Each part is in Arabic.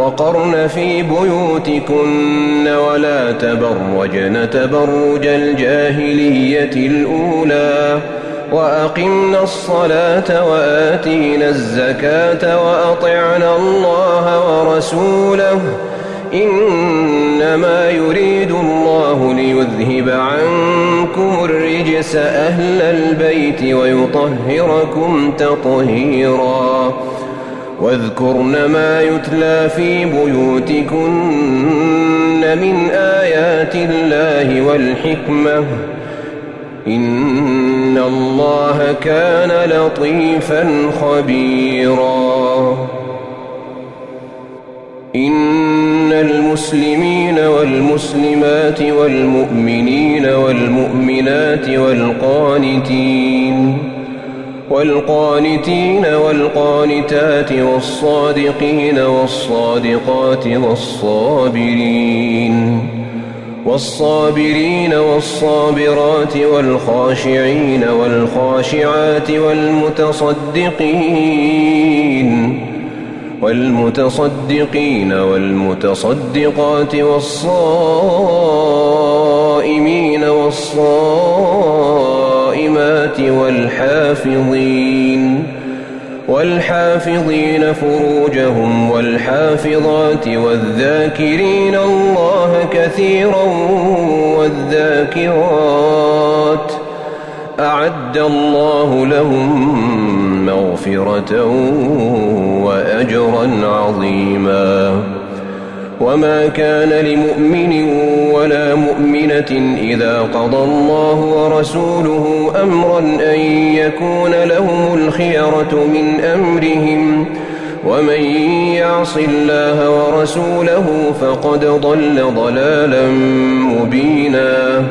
وقرن في بيوتكن ولا تبرجن تبرج الجاهلية الأولى وأقمنا الصلاة وآتينا الزكاة وأطعنا الله ورسوله إنما يريد الله ليذهب عنكم الرجس أهل البيت ويطهركم تطهيرا واذكرن ما يتلى في بيوتكن من آيات الله والحكمة إن الله كان لطيفا خبيرا إن المسلمين والمسلمات والمؤمنين والمؤمنات والقانتين والقانتات والصادقين والصادقات والصابرين والصابرات والخاشعين والخاشعات والمتصدقين والمتصدقات والصائمين والصائمات والحافظين فروجهم والحافظات والذاكرين الله كثيرا والذاكرات أعد الله لهم مغفرة وأجرا عظيما وما كان لمؤمن ولا مؤمنة إذا قضى الله ورسوله أمرا أن يكون لهم الخيرة من أمرهم ومن يعص الله ورسوله فقد ضل ضلالا مبينا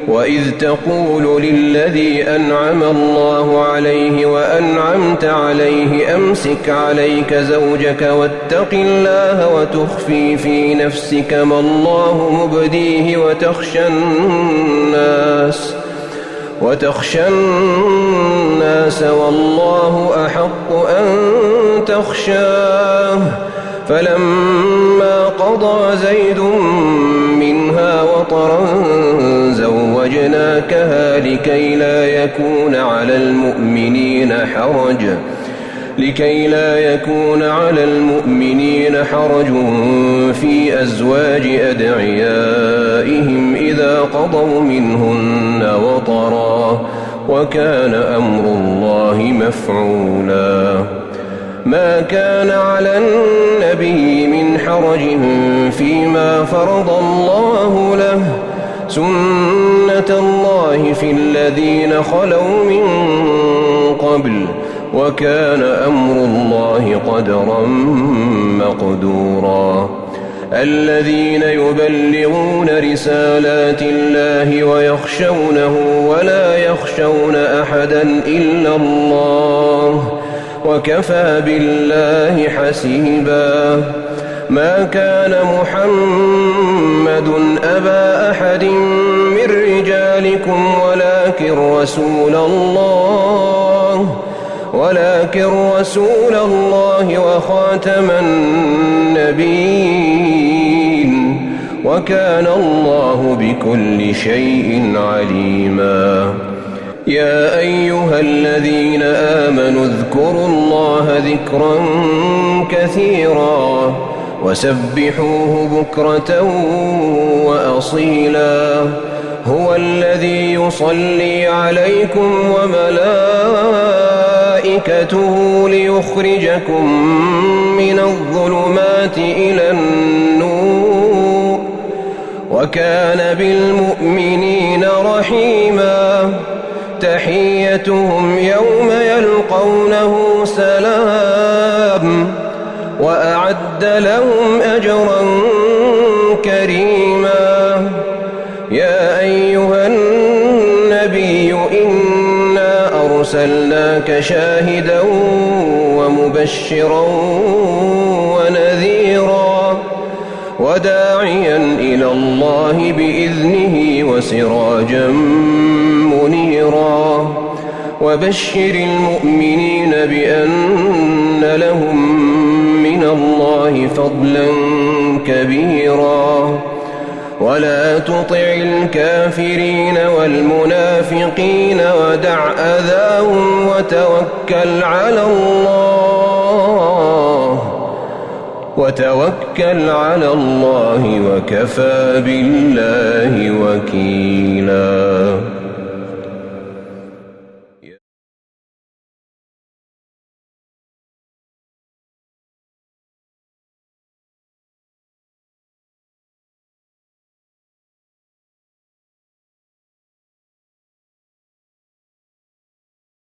وإذ تقول للذي أنعم الله عليه وأنعمت عليه أمسك عليك زوجك واتق الله وتخفي في نفسك ما الله مبديه وتخشى الناس والله أحق أن تخشاه فلما قضى زيد منها وطرا زوجناكها لكي لا يكون على المؤمنين حرج في أزواج أدعيائهم إذا قضوا منهن وطرا وكان أمر الله مفعولا ما كان على النبي من حرج فيما فرض الله له سنة الله في الذين خلوا من قبل وكان أمر الله قدرا مقدورا الذين يبلغون رسالات الله ويخشونه ولا يخشون أحدا إلا الله وكفى بالله حسيبا ما كان محمد أبا أحد من رجالكم ولكن رسول الله وخاتم النبيين وكان الله بكل شيء عليما يا أيها الذين آمنوا اذكروا الله ذكرا كثيرا وسبحوه بكرة وأصيلا هو الذي يصلي عليكم وملائكته ليخرجكم من الظلمات إلى النور وكان بالمؤمنين رحيما تحيتهم يوم يلقونه سلام وأعد لهم أجرا كريما يا أيها النبي إنا أرسلناك شاهدا ومبشرا ونذيرا وداعيا إلى الله بإذنه وسراجا منيرا وبشر المؤمنين بأن لهم من الله فضلا كبيرا ولا تطع الكافرين والمنافقين ودع أذاهم وتوكل على الله وكفى بالله